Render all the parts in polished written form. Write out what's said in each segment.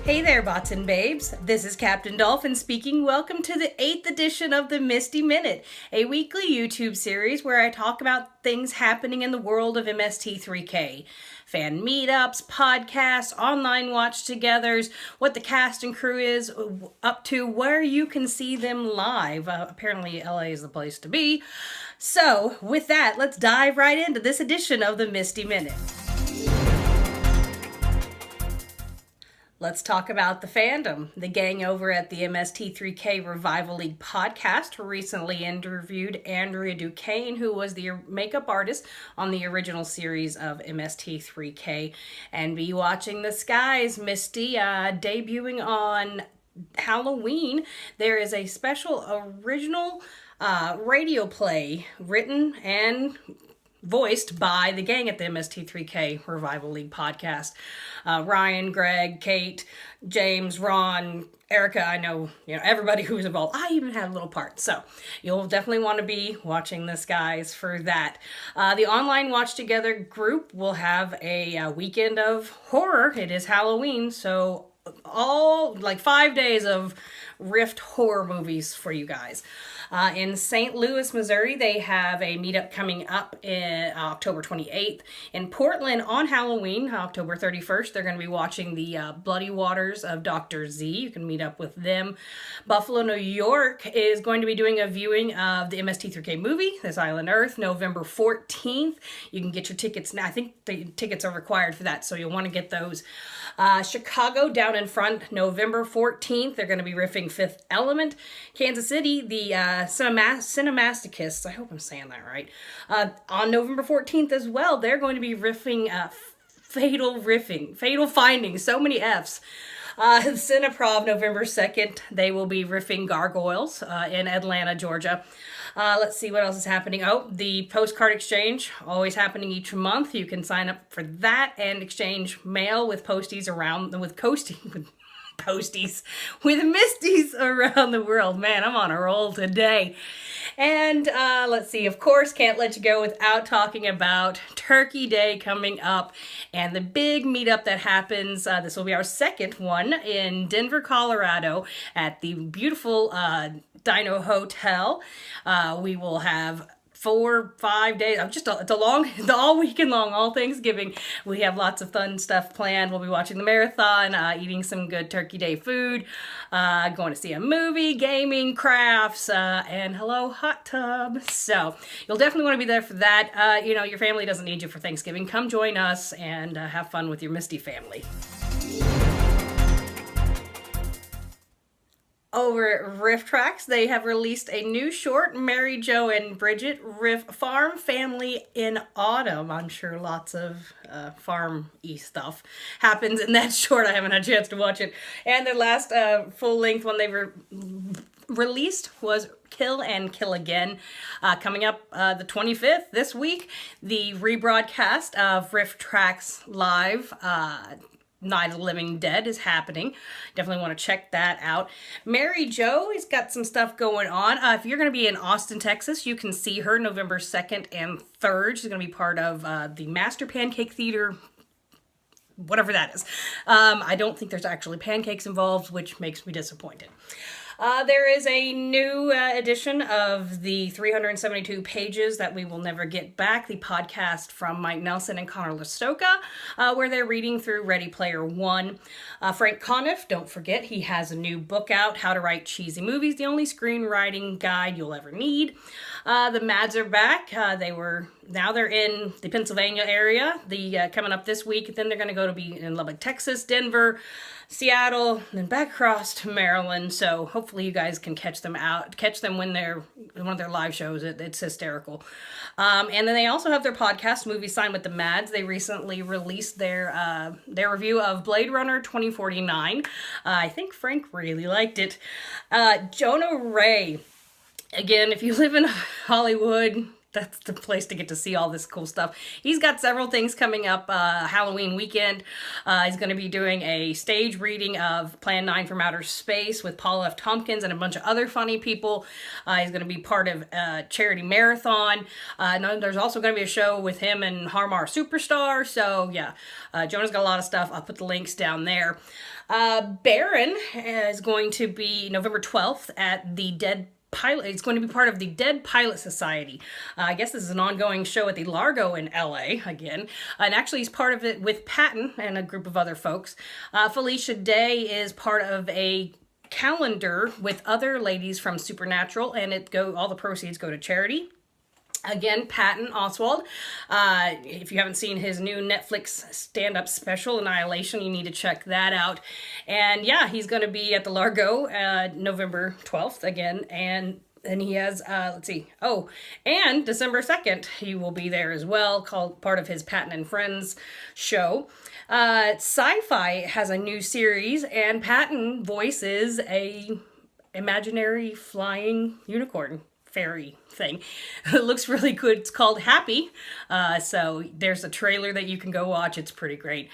Hey there, bots and babes. This is Captain Dolphin speaking. Welcome to the 8th edition of the MSTie Minute, a weekly YouTube series where I talk about things happening in the world of MST3K. Fan meetups, podcasts, online watch-togethers, what the cast and crew is up to, where you can see them live. Apparently LA is the place to be. So, with that, let's dive right into this edition of the MSTie Minute. Let's talk about the fandom. The gang over at the MST3K Revival League podcast recently interviewed Andrea Duquesne, who was the makeup artist on the original series of MST3K. And be watching the skies, MSTie, debuting on Halloween. There is a special original radio play written and voiced by the gang at the MST3K Revival League podcast. Ryan, Greg, Kate, James, Ron, Erica, I know, everybody who's involved. I even had a little part. So you'll definitely want to be watching this, guys, for that. The online Watch Together group will have a weekend of horror. It is Halloween, so all 5 days of Rift horror movies for you guys. In St. Louis, Missouri, they have a meetup coming up in October 28th. In Portland on Halloween, October 31st, they're going to be watching the Bloody Waters of Dr. Z. You can meet up with them. Buffalo, New York is going to be doing a viewing of the MST3K movie, This Island Earth, November 14th. You can get your tickets now. I think the tickets are required for that, so you'll want to get those. Chicago, down in front, November 14th. They're going to be riffing Fifth Element. Kansas City, the Cinemasochists, I hope I'm saying that right, on November 14th as well, they're going to be riffing Fatal Findings, so many F's. Cineprov, November 2nd, they will be riffing Gargoyles in Atlanta, Georgia. Let's see what else is happening. Oh, the Postcard exchange, always happening each month. You can sign up for that and exchange mail with posties with MSTies around the world. Man, I'm on a roll today. And let's see, of course, can't let you go without talking about Turkey Day coming up and the big meetup that happens. This will be our second one in Denver, Colorado at the beautiful Dino Hotel. We will have 4-5 days. It's all weekend long, all Thanksgiving. We have lots of fun stuff planned. We'll be watching the marathon, eating some good Turkey Day food, going to see a movie, gaming, crafts, and hello, hot tub. So you'll definitely want to be there for that. Your family doesn't need you for Thanksgiving. Come join us and have fun with your MSTie family. Over at Rifftrax, they have released a new short, Mary Jo and Bridget Riff Farm Family in Autumn. I'm sure lots of farm-y stuff happens in that short. I haven't had a chance to watch it. And their last full-length one they released was Kill and Kill Again. Coming up the 25th, this week, the rebroadcast of Rifftrax Live Night of the Living Dead is happening. Definitely want to check that out. Mary Jo has got some stuff going on. If you're going to be in Austin, Texas, you can see her November 2nd and 3rd. She's going to be part of the Master Pancake Theater, whatever that is. I don't think there's actually pancakes involved, which makes me disappointed. There is a new edition of the 372 pages that we will never get back, the podcast from Mike Nelson and Connor Listoka, where they're reading through Ready Player One. Frank Conniff, don't forget, he has a new book out, How to Write Cheesy Movies, the only screenwriting guide you'll ever need. The Mads are back. Now they're in the Pennsylvania area. Coming up this week, then they're going to be in Lubbock, Texas, Denver, Seattle, and then back across to Maryland. So hopefully you guys can catch them when they're in one of their live shows. It's hysterical. And then they also have their podcast, Movie Sign with the Mads. They recently released their review of Blade Runner 2049. I think Frank really liked it. Jonah Ray. Again, if you live in Hollywood, that's the place to get to see all this cool stuff. He's got several things coming up. Halloween weekend, he's going to be doing a stage reading of Plan 9 from Outer Space with Paul F. Tompkins and a bunch of other funny people. He's going to be part of charity marathon. There's also going to be a show with him and Harmar Superstar. So yeah, Jonah's got a lot of stuff. I'll put the links down there. Baron is going to be November 12th at the Dead Pilot. It's going to be part of the Dead Pilot Society. I guess this is an ongoing show at the Largo in LA again. And actually he's part of it with Patton and a group of other folks. Felicia Day is part of a calendar with other ladies from Supernatural, and all the proceeds go to charity. Again, Patton Oswalt. If you haven't seen his new Netflix stand-up special, Annihilation, you need to check that out. And yeah, he's going to be at the Largo November 12th again. And he has, and December 2nd, he will be there as well, called part of his Patton and Friends show. Sci-Fi has a new series, and Patton voices a imaginary flying unicorn fairy thing. It looks really good. It's called Happy. So there's a trailer that you can go watch. It's pretty great.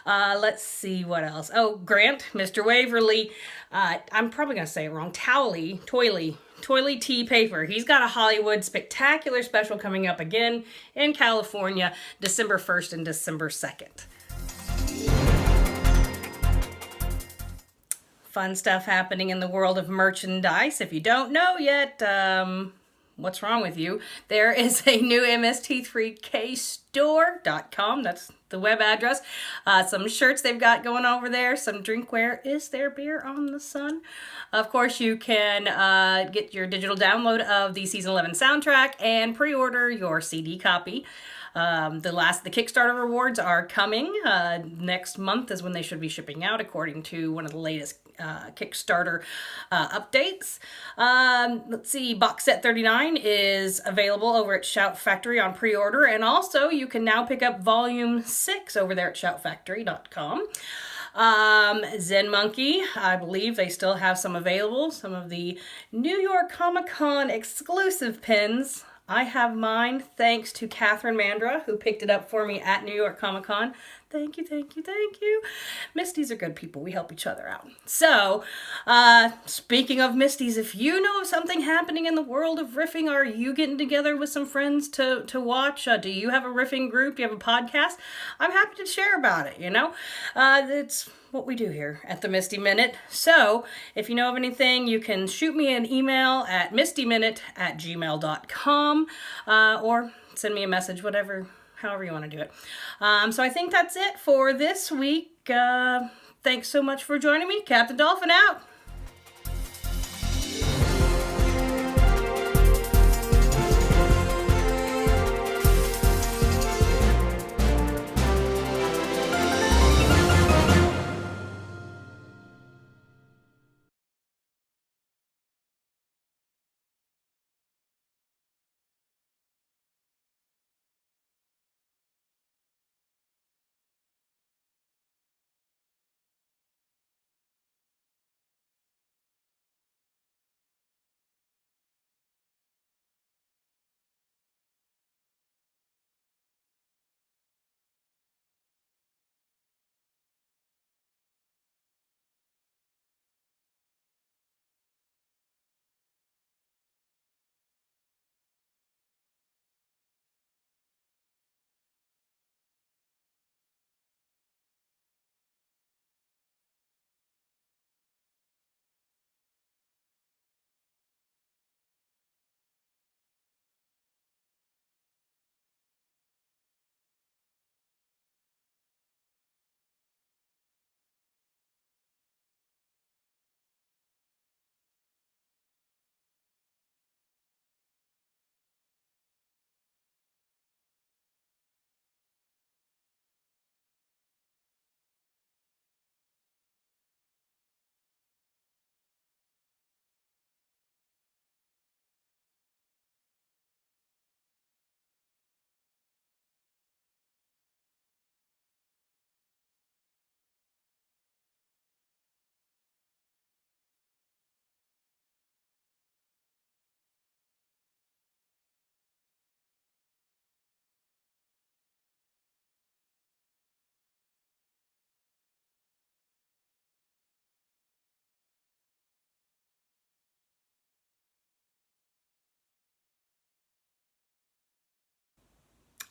Let's see what else. Oh, Grant, Mr. Waverly. I'm probably going to say it wrong. Toiley T. Paper. He's got a Hollywood spectacular special coming up again in California, December 1st and December 2nd. Fun stuff happening in the world of merchandise. If you don't know yet, what's wrong with you? There is a new MST3K Store.com. That's the web address. Some shirts they've got going over there. Some drinkware. Is there beer on the sun? Of course, you can get your digital download of the Season 11 soundtrack and pre-order your CD copy. The Kickstarter rewards are coming. Next month is when they should be shipping out, according to one of the latest Kickstarter updates. Let's see, Box Set 39 is available over at Shout Factory on pre-order, and also you can now pick up Volume 6 over there at shoutfactory.com. Zen Monkey, I believe they still have some available. Some of the New York Comic Con exclusive pins. I have mine thanks to Catherine Mandra, who picked it up for me at New York Comic Con. Thank you, thank you, thank you. Misties are good people. We help each other out. So, speaking of Misties, if you know of something happening in the world of riffing, are you getting together with some friends to watch? Do you have a riffing group? Do you have a podcast? I'm happy to share about it, you know? It's what we do here at the MSTie Minute. So, if you know of anything, you can shoot me an email at mistieminute@gmail.com or send me a message, however you want to do it. So I think that's it for this week. Thanks so much for joining me. Captain Dolphin out.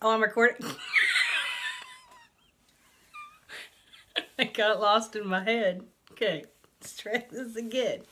Oh, I'm recording. I got lost in my head. Okay, let's try this again.